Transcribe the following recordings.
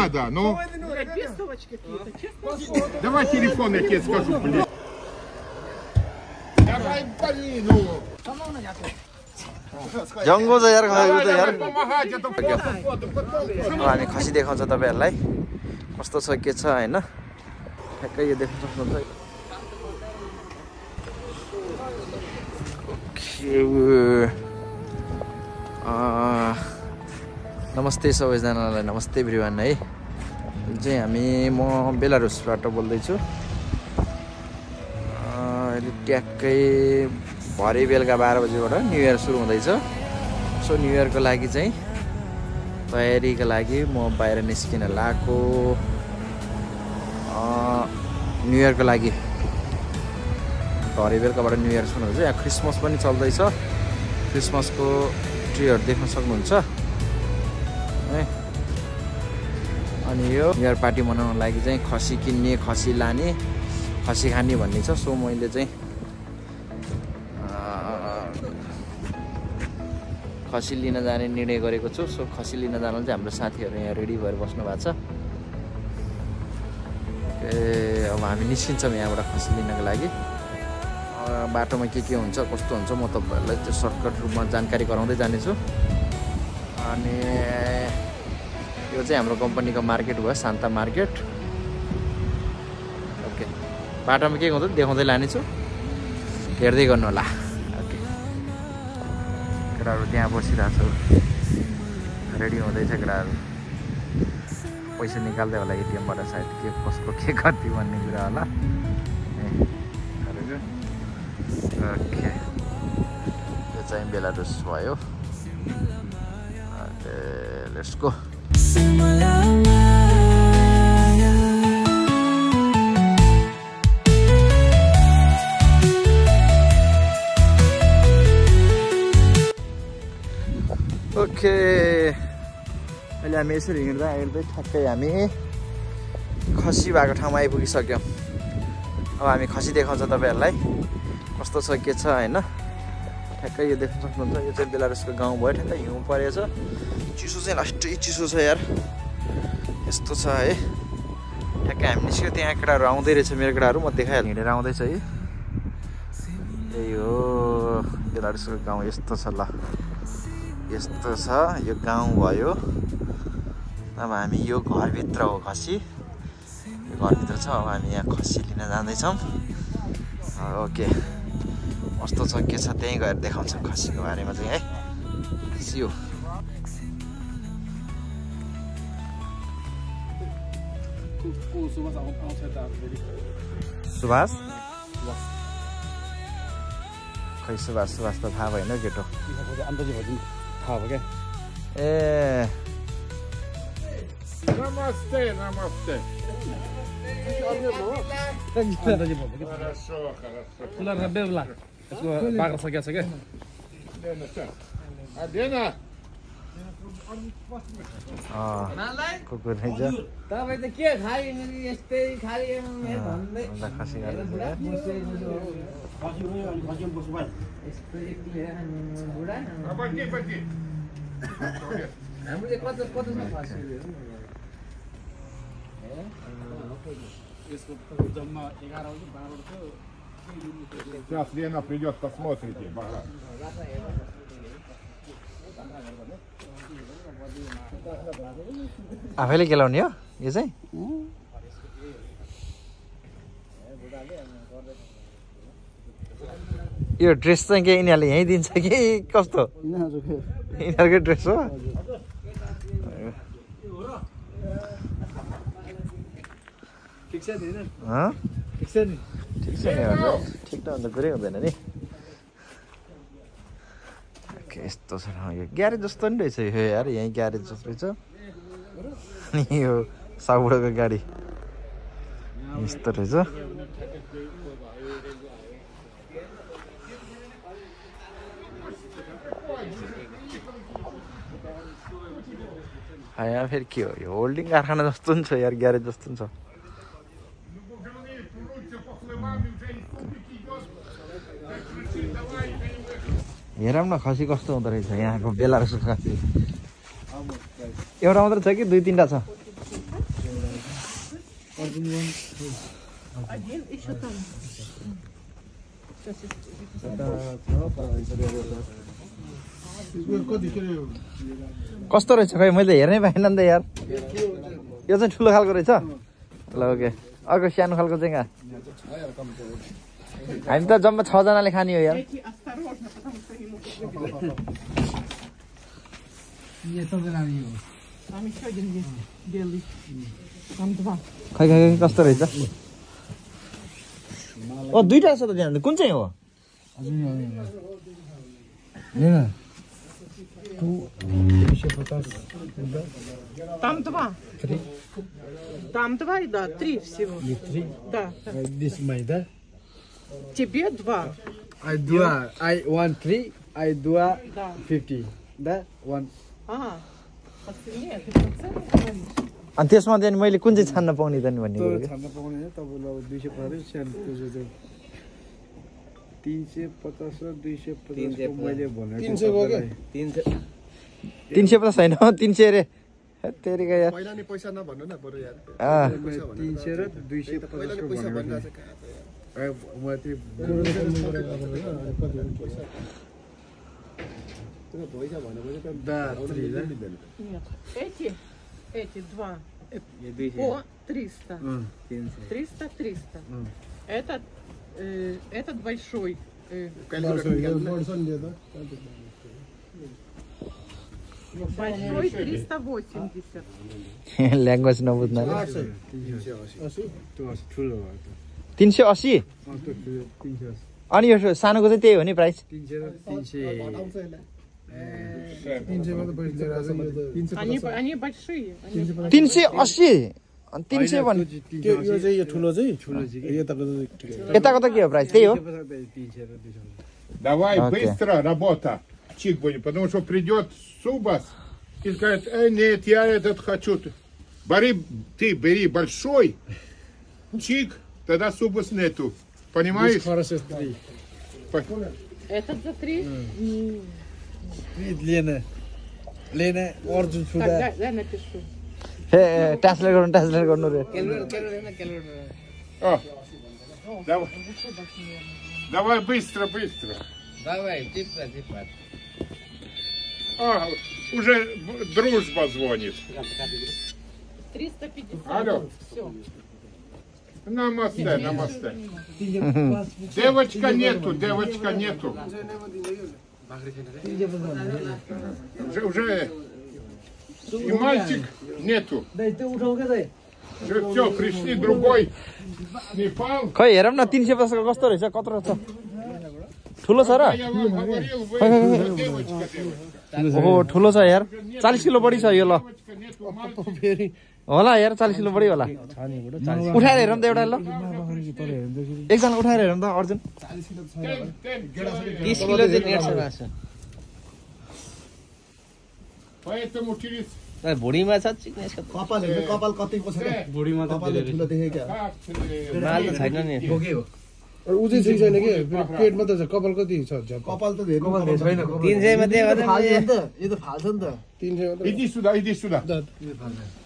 надо, ну. Давай телефон, я тебе скажу, блин. Давай, блин, ну. जङ्गो छ यार खै त यार Помогать, это фото. हामी खसी देखाउँछ तपाईहरुलाई कस्तो छ के छ हैन ठ्याक्कै यो देख्न सक्नुहुन्छ नमस्ते सबैजनालाई नमस्ते एभ्रीवन है चाहिँ हामी म बेलारुसबाट बोल्दै छु अहिले ट्याक्कै भरे बेलुका 12 बजेबाट न्यू इयर सुरु हुँदैछ सो न्यू इयरको लागि चाहिँ तयारीको लागि म बाहिर निस्किन लागेको न्यू इयरको लागि भरे बेलुकाबाट न्यू इयर सुरु हुन्छ यहाँ क्रिसमस पनि चल्दैछ क्रिसमसको ट्रीहरु देख्न सक्नुहुन्छ है अनि यो न्यू इयर पार्टी मनाउनको लागि चाहिँ खसी किन्ने खसी लाने खसी खाने भन्ने छ सो मैले चाहिँ खसी लिन जाने निर्णय गरेको छु सो खसी लिन जान चाहिँ हाम्रो साथीहरु यहाँ रेडी भएर बस्नु भएको छ अब हामी निस्किन्छौँ यहाँबाट खसी लिनको लागि बाटोमा के हुन्छ कस्तो हुन्छ म तपाईहरुलाई त्यो सर्टकट रूपमा जानकारी गराउँदै जानेछु अनि यो चाहिँ हाम्रो कम्पनीको मार्केट भयो शान्ता मार्केट ओके बाटोमा के हुन्छ देखाउँदै लानेछु हेर्दै गर्नु होला ओके केटाहरु त्यहाँ बसिरहेको छ रेडी हुँदैछ केटाहरु पैसा निकाल्दै होला एटिएमबाट सायद के कसको के कति भन्ने कुरा होला ओके यो चाहिँ बेलारुस भयो लेट्स गो ओके अहिले हामी यसरी हिँड्दा ठ्याक्कै हामी खसी भएको ठाउँमा आइपुगिसक्यौँ अब हामी खसी देखाउँछ तपाईहरुलाई कस्तो छ के छ हैन ठ्याक्कै यो देख्न सक्नुहुन्छ यो चाहिँ बेलारुसको गाउँ भयो ठ्याक्कै हिउँ परेछ चिसो चाहिँ लास्टै चिसो छ यार यस्तो छ है ठ्याक्कै हामी निस्क्यो त्यहाँ केटाहरु आउँदै रहेछ मेरो केटाहरु म देखाइहाल्छु हिँडेर आउँदैछ है यही हो बेलारुसको गाउँ यस्तो छ ल यस्तो छ यो गाउँ भयो अब हामी यो घरभित्र हो खसी यो घरभित्र छ अब हामी यहाँ खसी लिन जाँदैछौँ ओके कस्तो छ के छ त्यहीँ गएर देखाउँछौँ खसीको बारेमा चाहिँ है सियो सुभाष खै सुभाष त थाहा भएन केटो थाहा भयो क्या ए Намасте, намасте. Хорошо, хорошо. Ular rabbe ular. यसको बाग्रा सकिया छ के? Адена. कुकुर है जा तपाईं त के खाली यस्तै खाली भन्दै खसी गर्ने यस्तो एकले बुढा Пойди, пойди. हामीले कता छ फास यसको जम्मा 11 हो कि 12 हो Сейчас Лена придет, посмотрите. आफैले केलाउने हो यो चाहिँ यो ड्रेस चाहिँ के यिनीहरूले यहीँ दिन्छ कि कस्तो यिनीहरूकै ड्रेस हो ठिक छ नि ठिक छ नि ठिक त अन्त कुरै हुँदैन नि यस्तो छ यो ग्यारेज जस्तो नि रहेछ यो यार यहीँ ग्यारेज जस्तो रहेछ अनि यो साउडोको गाडी यस्तो रहेछ यहाँ फेरि के हो यो होल्डिङ कारखाना जस्तो नि छ यार ग्यारेज जस्तो नि छ हेरौँ न खसी कस्तो हुँदो रहेछ यहाँको बेलारुसको खसी एउटा मात्र छ कि 2-3टा छ Один еще там. कस्तो रहेछ खै मैले हेर्नै पाइनँ नि त यार यो चाहिँ ठुलो खालको रहेछ ल ओके अर्को सानो खालको चाहिँ कहाँ हामी त जम्मा 6 जनाले खाने हो यार Эти осторожно, потому что ему Там еще один есть, белый. Там два. खै खै खै कस्तो रहेछ ओ दुईटा छ त त्यहाँ कुन चाहिँ हो Там два. Там два и да, 3 всего. 3? Да. This my да? Тебе 2. I do I want 3, I do Да. 50. Да? One. А, посильнее, ты процент говоришь? अनि त्यसमा चाहिँ मैले कुन चाहिँ छान्न पाउने त नि भन्ने तो कुरो के छान्न पाउने हैन तपाईलाई 200 पर्यो स्यान त्यो चाहिँ 350 र 250 को मैले भनेको 300 गयो के 350 छैन 300 रे तेरीका यार पहिला नि पैसा नभन्नु न बरु यार 300 र 250 को पैसा भनेको म चाहिँ पैसा भनेपछि त да 3 да Нет. Эти 2 по 300. 300, 300. Этот большой. Большой 380. ल्याङ्ग्वेज नबुझ्नाले 380 380 अनि यो सानोको चाहिँ त्यही हो नि प्राइस 300 Они большие. 380 अनि 300 भन्नु यो चाहिँ यो ठुलो चाहिँ यताको यताको त के हो प्राइस त्यही हो 300 र 200 Давай Окей. быстро работа. Чик будет, потому что придет Субас и скажет, нет, я этот хочу. Бери большой, чик, тогда Субас нету. Понимаешь? Этот за 3? Лена Орджун Так, сюда дай напишу. ट्रान्सलेट गर्नु रे О, давай быстро. Давай, типа. Уже дружба звонит. 350. Алло. Все. Намасте. Девочка нету. Уже и мальчик нету. Все, пришли другой. Непал. खै हेरौँ न 350 को कस्तो रहेछ कत्रो छ ठुलो छ र Я вам говорил, вы девочка. ओहो ठुलो छ यार 40 किलो बढी छ यो ल Девочка нету, мальчик. होला यार 40 किलो बढी होला उठाएर हेरौँ त एउटा ल एकजना उठाएर हेरौँ त अर्जुन 30 किलो चाहिँ नेट छ मासु Поэтому через... भुँडीमा छ चिक्ने छ कपाल कतिको छ भुडीमा त कपालले ठुलो देखे क्या माल त छैन नि उ चाहिँ ठीक छैन के पेट मात्र छ कपाल कति छ कपाल त हेर्नु छैन 300 मा दियो भने यो त फाल्छ नि त 300 Иди сюда.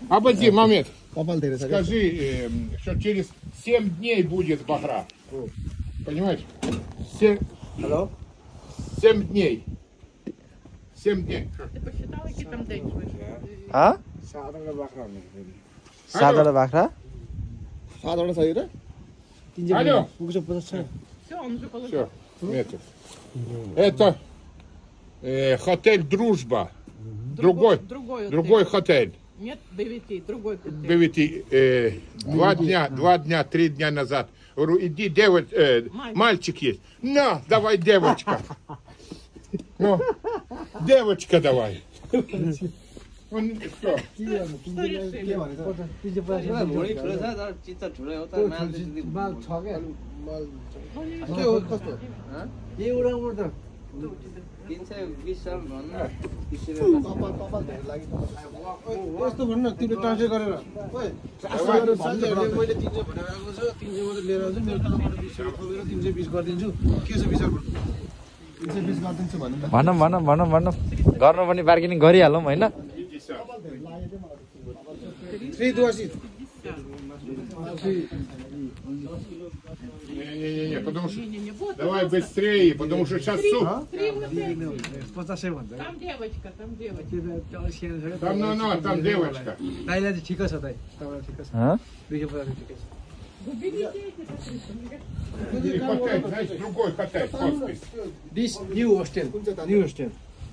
Обойди момент. कपाल धेरै छ क्या Скажи, что через 7 дней будет бахра. Понимаешь? 7 дней. 7 дней. Ты посчитала, какие там деньги вышли? साधारण बाख्रा साधारण बाख्रा 7 वटा छ यो त Алло. पुग्छ 50 छ Все, он уже положил. Все. Это хотель «Дружба». Другой хотель. Нет, BVT, другой хотель. Бевити, 2 дня, 3 дня назад. Говорю, иди, мальчик есть. На, давай, девочка. Ну, девочка давай. Он что? Что решили? भुँडी ठुलो छ तर चित्त ठुलो हो तर माल चाहिँ माल छ क्या के हो कस्तो यो उडाउनु त 320 साल भन्नु कपाल धेरै लागि कस्तो भन्नु न तिमीले ट्रान्सफर गरेर ओइ ट्रान्सफर गरेर मैले 300 भनेर आएको छ 300 मात्र लिएर आउँछु मेरो तलबाट 20 थपेर 320 गरिदिन्छु के छ विचार गर्नु 320 गरिदिन्छु भन्नु भनौँ गर्नु पनि बार्गेनिङ गरिहालौँ होइन 380 Не, потому что... Давай быстрее, потому что сейчас суп. 50 भन्छ Там девочка, там девочка. Там, там девочка. दाइलाई चाहिँ ठिक छ दाइ तपाईँलाई ठिक छ 250 ठिक छ Хватай, знаешь, другой хватай, подпись. This new hostel.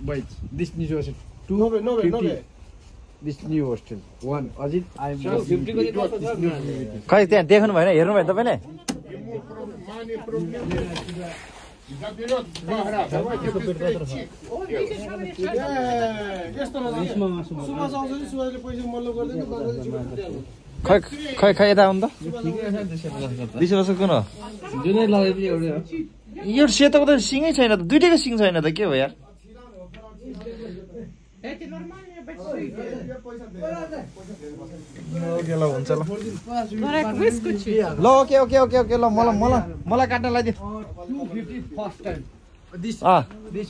Wait, this new hostel. 250. This new hostel. One. Ajit, I am 50 खै त्यहाँ देख्नु भएन हेर्नु भयो तपाईँले Ему маме проблемы. Заберет 2 грамма. Давайте быстрее чик. यस्तो नजाने सुभाष आउँछ नि सुभाषले पैसा मल्लो गर्दैन खै खै खै यता आउनु त 20 वर्ष कुन हो जुनै लगाए पनि एउटै हो यो सेतोको त सिङै छैन त दुईटैको सिङ छैन त के हो यार Эти нормальные большие. ल हुन्छ ल Марек, выскочи. ल ओके ओके ओके ओके ल मलाई काट्न लगाइदियो 250 first time. This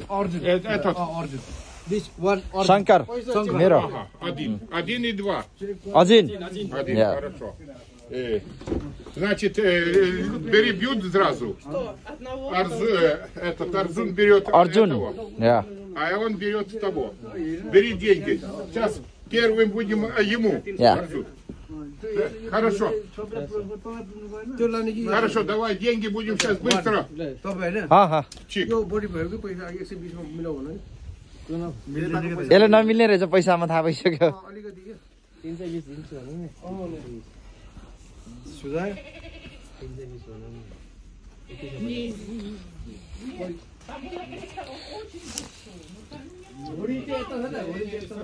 Arjun. Этот. Arjun. This one Arjun. Shankar मेरो Ага, один и 2. अजिन Один, Я. хорошо. Значит, перебьют сразу. Одного. Этот Арзун берет अर्जुन этого, या а он берет того. Бери деньги. Сейчас первым будем ему. Я. Арзун. Хорошо. त्यो लाने कि Хорошо, давай деньги будем сейчас быстро. तपाईँ हैन हा हा Чик. यो बढी भएको पैसा 120 मा मिलाउ भन है यसले नमिल्ने रहेछ पैसामा थाहा भइसक्यो अलिकति के 320 दिन्छु भने नि सुझाव 320 भन भोलि चाहिँ यता छ त भोलि चाहिँ यता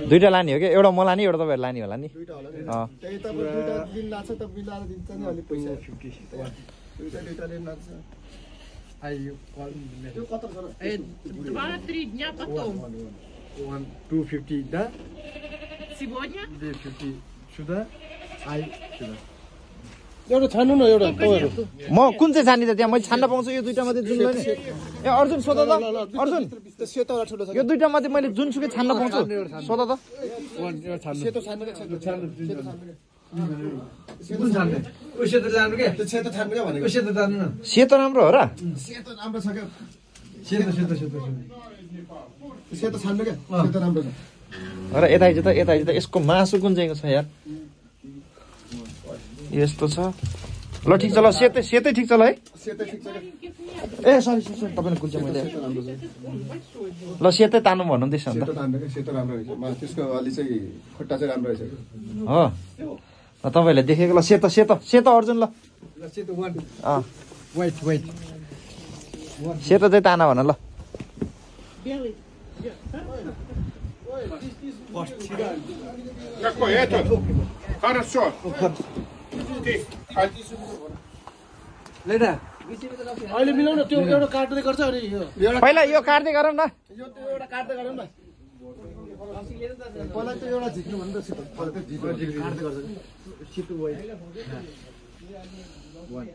दुईटा लाने हो कि एउटा म लाने एउटा तपाईँहरू लाने होला नि दुईटा होला नि अँ त्यही त दुईटा दिन लाग्छ त मिलाएर दिन्छ नि अलि पैसा 2-2 दिन लाग्छ आइयो त्यो कता छ र 2-3 дня потом. 250 да Сегодня? 250 сюда आई сюда एउटा छान्नु न एउटा तपाईहरु म कुन चाहिँ छान्ने त त्यहाँ मैले छान्न पाउँछु यो दुईटा मध्ये जुन लाने ए अर्जुन सोध त अर्जुन त्यो सेतो वाला ठुलो छ यो दुईटा मध्ये मैले जुनसुकै छान्न पाउँछु सोध त वन एउटा छान्नु सेतो छान्नु के छान्नु कुन छान्ने उसे त जानु के त्यो सेतो छान्नु के भनेको उसे त जानु न सेतो राम्रो हो र सेतो राम्रो छ के सेतो सेतो छान्नु के सेतो राम्रो छ र यता हिजो त यसको मासु कुन चाहिँको छ यार यस्तो छ ल ठिक छ ल सेतै ठिक छ ल है सेतो ठिक छ के ए सरी तपाईले कुन चाहिँ मैले ल सेतै तान्नु भन्नु त्यसो सेतो भने छान्नु के सेतो राम्रो रहेछ मा त्यसको अलि चाहिँ खुट्टा चाहिँ राम्रो रहेछ हो ल तपाईले देखेको ल सेतो अर्जुन ल सेतो वन अँ वेट सेतो चाहिँ ताना भन ल Белый. Какой этот? Хорошо. Ты, लेडा अहिले मिलाउन त्यो एउटा काट्दै गर्छ अनि यो पहिला यो काट्दै गरौँ न यो त्यो एउटा काट्दै गरौँ न पहिला त्यो एउटा झिक्नु भन्नु त सेतो पहिला त्यो झिक्नु काट्दै गर्छ सेतो वेट वन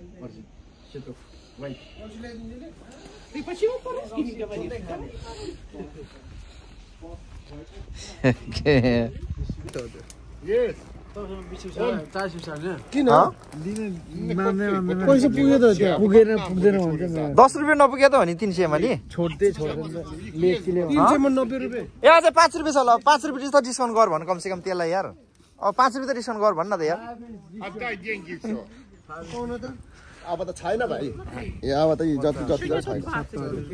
सेतो वेट Ты почему по-русски не говоришь? есть. किन पैसा पुग्यो त त्यहाँ पुगेन पुग्दैन भन्छ 10 रुपियाँ नपुग्यो त हो नि 300 मा नि छोड्दै 300 मा 90 रुपैयाँ ए अझै 5 रुपियाँ छ ल 5 रुपियाँ त डिस्काउन्ट गर भन कम से कम त्यसलाई यार अब 5 रुपियाँ त डिस्काउन्ट गर भन्न त यार Отдай деньги, все. अब त छैन भाइ ए अब त जति जति छैन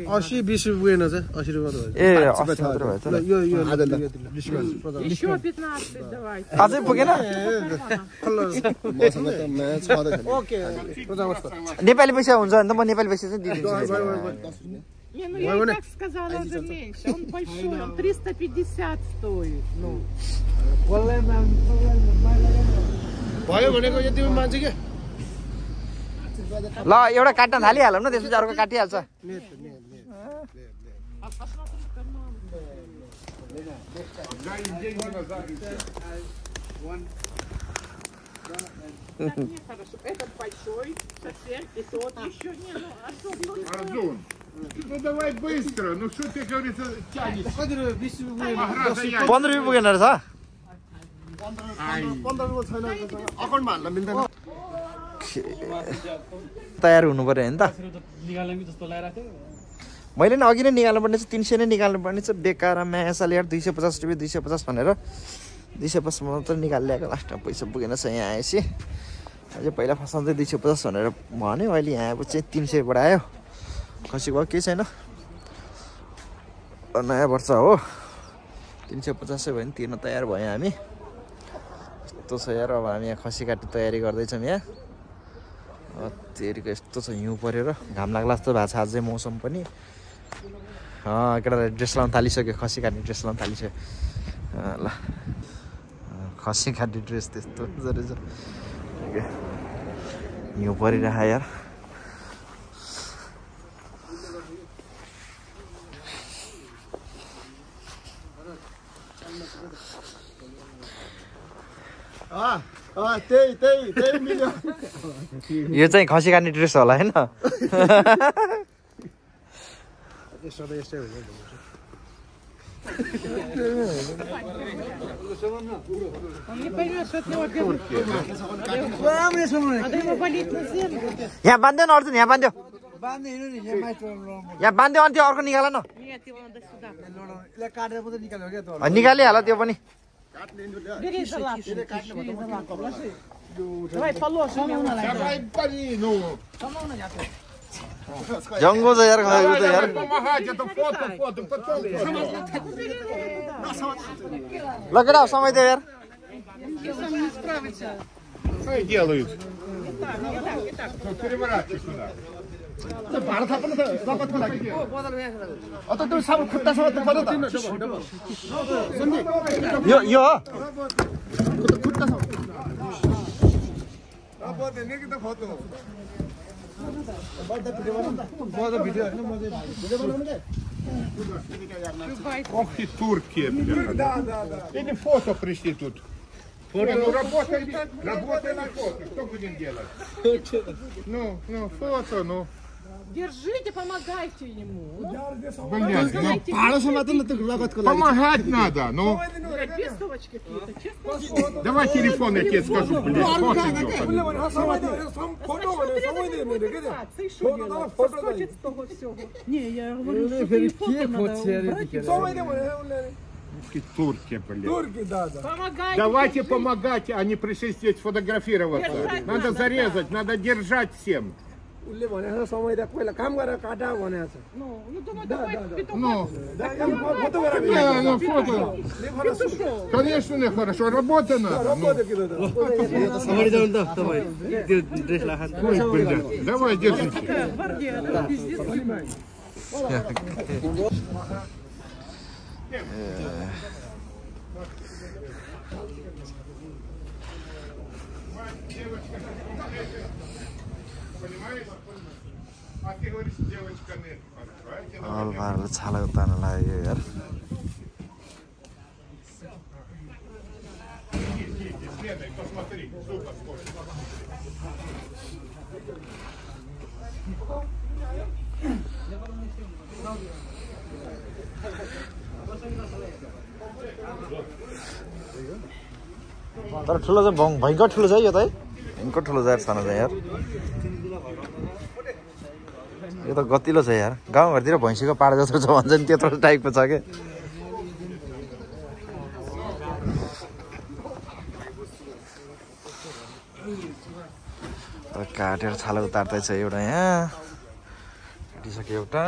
80 20 रुपैयाँ न चाहिँ 80 रुपैयाँ त ए 80 मात्र भयो त हो यो Еще 15 давай. अझै पुगेन मसँग त म्याच छँदै छैन ओके नेपाली पैसा हुन्छ भने त म नेपाली पैसा चाहिँ दिइदिन्छु Не, ну я и так сказала уже меньше. Он большой, он 350 стоит. Ну. भयो भनेको यतिमा मान्छे के ल एउटा काट्न थालिहालौँ न त्यसपछि अर्को काटिहाल्छ Дай им деньги назад. Так, не хорошо. Этот большой совсем, и тот еще. Не, ну, особенно. Арзун, Ну давай быстро, ну что ты, говорится, тянешь? 20 रुपियाँ Ограда я. 15 रुपियाँ पुगेन रहेछ 15 रुपियाँ छैन अकाउन्टमा हाल्न मिल्दैन तयार हुनु पर्यो नि त मैले नि अघि नै निकाल्नुपर्ने चाहिँ 300 नै निकाल्नुपर्ने चाहिँ बेकार म्यासाले यार 250 रुपियाँ 250 भनेर 250 मात्र निकालिरहेको लास्टमा पैसा पुगेन छ यहाँ आएपछि अझै पहिला फर्स्टमा चाहिँ 250 भनेर भन्यो अहिले यहाँ आएपछि 300 बढायो खसी भयो केही छैन नयाँ वर्ष हो 350 भयो भने तिर्न तयार भयो हामी यस्तो छ यार अब हामी यहाँ खसी काट्ने तयारी गर्दैछौँ यहाँ तेरिको यस्तो छ हिउँ परेर घाम लाग्ला जस्तो भएको छ अझै मौसम पनि केटाले ड्रेस लाउनु थालिसक्यो खसी काट्ने ड्रेस लाउनु थालिसक्यो ल खसी काट्ने ड्रेस त्यस्तो रहेछ हिउँ परिरह यार त्यही मिल्यो यो चाहिँ खसी काट्ने ड्रेस होला होइन यहाँ बाँध्यो न अर्जुन यहाँ बाँध्यो यहाँ बाँध्यो अनि त्यो अर्को निकाल न निकालिहाल त्यो पनि जङ्गो छ यार यार ल केटा समय दियो यार Делают. Переворачивай сюда. भाडा थाप्नु त रगतको लागि अत त्यो साबु खुट्टासम्म त पर्यो त यो यो खुट्टासम्म अब देने कि त फोटो बर्दा भिडियो बनाउनु त बर्दा भिडियो हैन म चाहिँ भिडियो बनाउनु के Ох и турки. Или фото пришли тут. Ну работай на фото. Что будем делать? Ну, фото, ну. Держите, помогайте ему. Блядь, ну. भाडासम्म त त्यो रगतको लागि Помогать надо, ну. Бестолочь какие-то, честно. Давай телефон, я тебе скажу, блядь. Фото Соскочит с того всего. Не, я говорю, что телефон надо убрать. Турки, блядь. турки да Помогайте. Давайте помогать, а не пришли здесь фотографироваться. Держать Надо надо, зарезать, надо держать всем. उसले भनेको समय त पहिला काम गरेर काटा भनेको छ Ну, давай, петуха. Ну, फोटो गरेर ну фото. Конечно, нехорошо. Работа надо. Ну. Ой, блядь. Давай, держите. Гвардия, это пиздец. Понимаешь? А ты говоришь, девочка нет. अलबारले छाला उतार्न लाग्यो यार Следуй, посмотри. Сука, сколько. तर ठुलो चाहिँ भयङ्कर ठुलो छ है यो त है भयङ्कर ठुलो छ यार सानो चाहिँ यार यो त गतिलो छ यार गाउँघरतिर भैँसीको पाडा जस्तो छ भन्छ नि त्यत्रो टाइपको छ के काटेर छाला उतार्दैछ एउटा यहाँ काटिसक्यो एउटा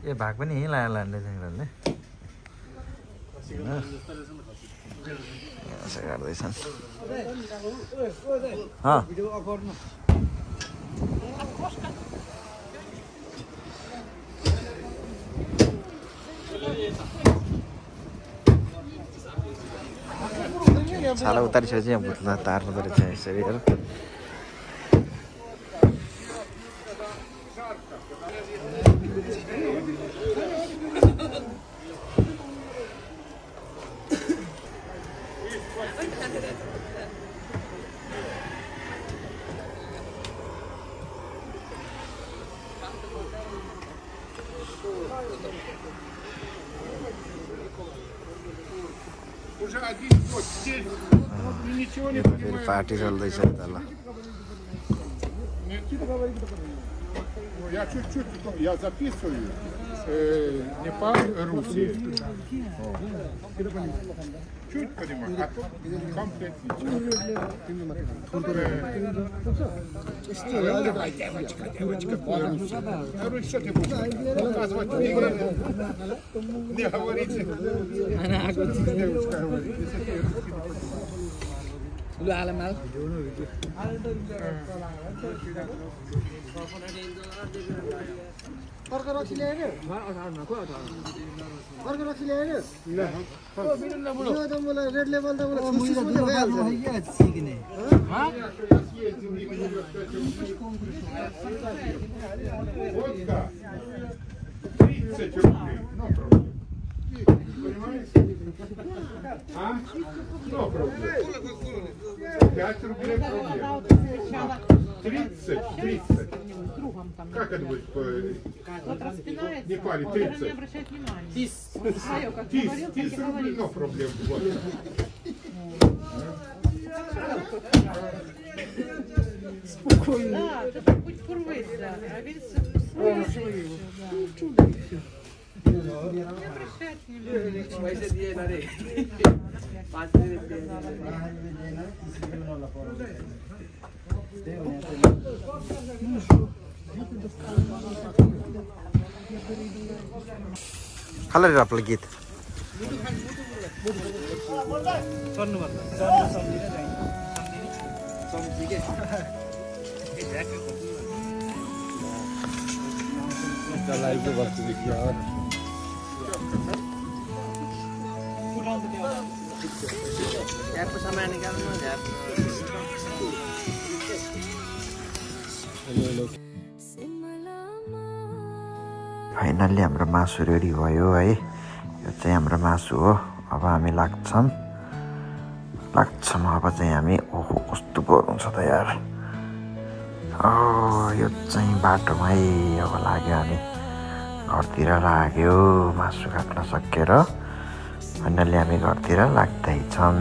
ए भाग पनि यहीँ लाएर लाँदैछ यिनीहरूले गर्दैछन् छाला उतारिसकेपछि यहाँ भुत्ला तार्नु पर्यो चाहिँ यसरी हेर Уже 1 год здесь и ничего не понимаю. पार्टी चल्दैछ तल Я чуть-чуть, я записываю. Непал, Руси. Чуть понимаю, а тут комплектно. Девочка, Беларусь. Русь, что ты будешь рассказывать? Не говорите. Девочка говорит. Lu alam mal. अर्को रक्सी ल्याएर अर्को रक्सी ल्याएर यो त मलाई रेड लेभल त मलाई खुसी सुन्दै भइहाल्छ सिक्ने Водка 30 рублей. No problem. Понимаете? А? No problem. 5 рублей проблем. 30. Как это будет? Вот распинается. Не пали, Он 30. не обращает внимания. Тис. Свое, как Тис говорил, так и рублей, говорил. no проблем. Вот. Да, это хоть курвыся, а ведь свой. Не обращать внимания. पैसे दिए ना रे 5 मिनट दिए खालरी आपलं गीत यार को सामान निकाल्नु यार फाइनल्ली हाम्रो मासु रेडी भयो है यो चाहिँ हाम्रो मासु हो अब हामी लाग्छौँ अब चाहिँ हामी ओहो कस्तो गरौँ छ त यार यो चाहिँ बाटोमै अब लाग्यो हामी घरतिर लाग्यो मासु काट्न सकेर फाइनल्ली हामी घरतिर लाग्दैछौँ